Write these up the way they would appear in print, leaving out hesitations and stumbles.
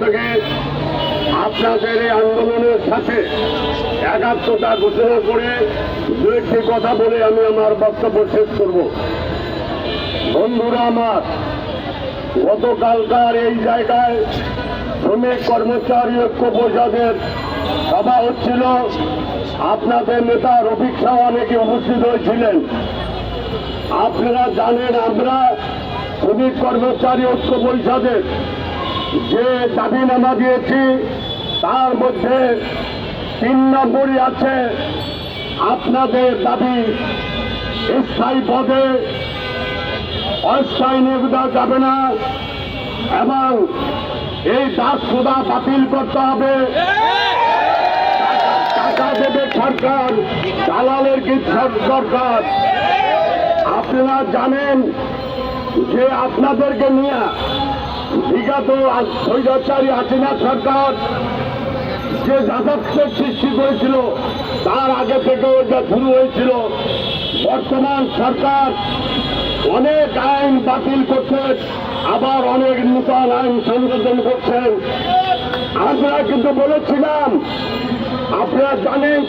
থেকে আপনাদের এই আন্দোলনের সাথে একাত্মতা ঘোষণা করে দু একটি কথা বলে আমি আমার বক্তব্য শেষ করব। বন্ধুরা আমার, গতকালকার এই জায়গায় শ্রমিক কর্মচারী ঐক্য পরিষদের সভা হচ্ছিল। আপনাদের নেতা রফিক শাহ অনেকে উপস্থিত হয়েছিলেন। আপনারা জানেন, আমরা শ্রমিক কর্মচারী ঐক্য পরিষদের যে দাবিনামা দিয়েছি তার মধ্যে 3 নম্বরই আছে আপনাদের দাবি স্থায়ী পদে অস্থায়ী নিয়োগ দেওয়া যাবে না এবং এই দাস খোদা বাতিল করতে হবে। টাকা দেবে সরকার, দালালের কি সরকার। আপনারা জানেন যে আপনাদেরকে নিয়ে বিগত স্বৈরাচারী হাসিনা সরকার যে যাদবদের সৃষ্টি করেছিল তার আগে থেকে ওইটা শুরু হয়েছিল। বর্তমান সরকার অনেক আইন বাতিল করছেন, আবার অনেক নূতন আইন সংশোধন করছেন। আমরা কিন্তু বলেছিলাম, আপনারা জানেন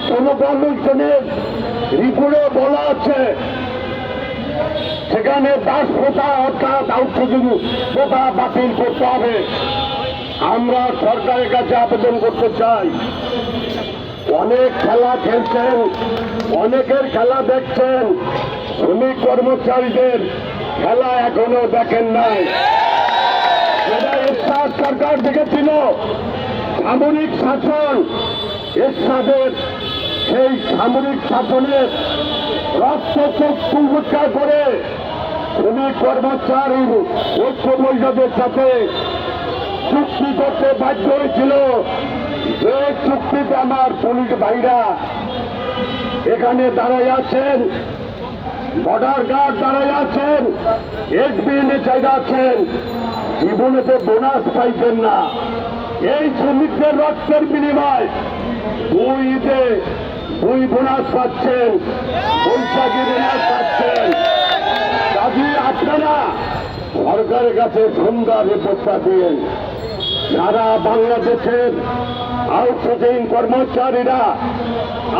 কমিশনের রিপোর্টে বলা আছে সেখানে দাস প্রথা অর্থাৎ আউটসোর্সিং প্রথা বাতিল করতে হবে। আমরা সরকারের কাছে আবেদন করতে চাই, অনেক খেলা খেলছেন, অনেকের খেলা দেখছেন, শ্রমিক কর্মচারীদের খেলা এখনো দেখেন নাই। যেটা এরশাদ সরকার দেখেছিল সামরিক শাসন, এরশাদের সেই সামরিক শাসনের রক্তচক্ষু উপেক্ষা করে শ্রমিক কর্মচারী ঐক্য পরিষদের সাথে চুক্তি করতে বাধ্য হয়েছিল। যে চুক্তিতে আমার পুলিশ ভাইরা এখানে দাঁড়াই আছেন, বর্ডার গার্ড দাঁড়াই আছেন, এসবিএনএ আছেন, জীবনেতে বোনাস পাইছেন না। এই শ্রমিকদের রক্তের বিনিময় 2 ঈদে 2 বোনাস পাচ্ছেন, বৈশাখী বোনাস পাচ্ছেন। কাজে আপনারা সরকারের কাছে সুন্দর রিপোর্টটা দিন। সারা বাংলাদেশের আউটসোর্সিং কর্মচারীরা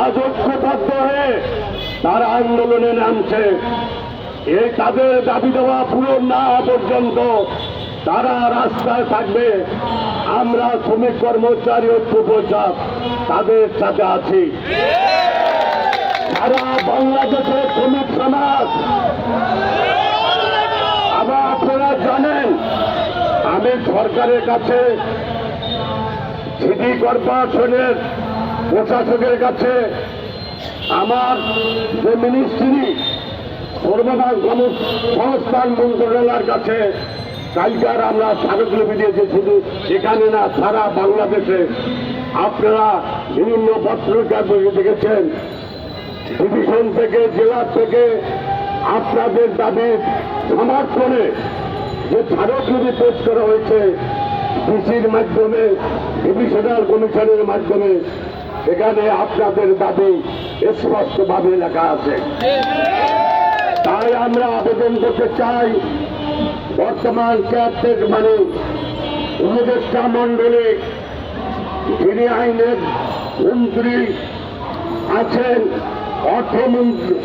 আজ ঐক্যবদ্ধ হয়ে তারা আন্দোলনে নামছে। এই তাদের দাবি দেওয়া পূরণ না হওয়া পর্যন্ত তারা রাস্তায় থাকবে। আমরা শ্রমিক কর্মচারী ঐক্য পরিষদ তাদের সাথে আছি। সারা বাংলাদেশের শ্রমিক সমাজ, আবার আপনারা জানেন আমি সরকারের কাছে সিটি কর্পোরেশনের প্রশাসকের কাছে আমার যে মিনিস্ট্রি কর্মসংস্থান মন্ত্রণালয়ের কাছে কালকার আমরা স্মারকলিপি দিয়েছি। শুধু এখানে না, সারা বাংলাদেশে আপনারা বিভিন্ন পত্রিকার বই দেখেছেন, ডিভিশন থেকে জেলা থেকে আপনাদের দাবির সমর্থনে যে স্মারকলিপি পেশ করা হয়েছে ডিসির মাধ্যমে, ডিভিশনাল কমিশনের মাধ্যমে, সেখানে আপনাদের দাবি স্পষ্টভাবে লেখা আছে। তাই আমরা আবেদন করতে চাই, বর্তমান কেয়ারটেক মানে উপদেষ্টা মন্ডলী যিনি আইনের মন্ত্রী আছেন, অর্থমন্ত্রী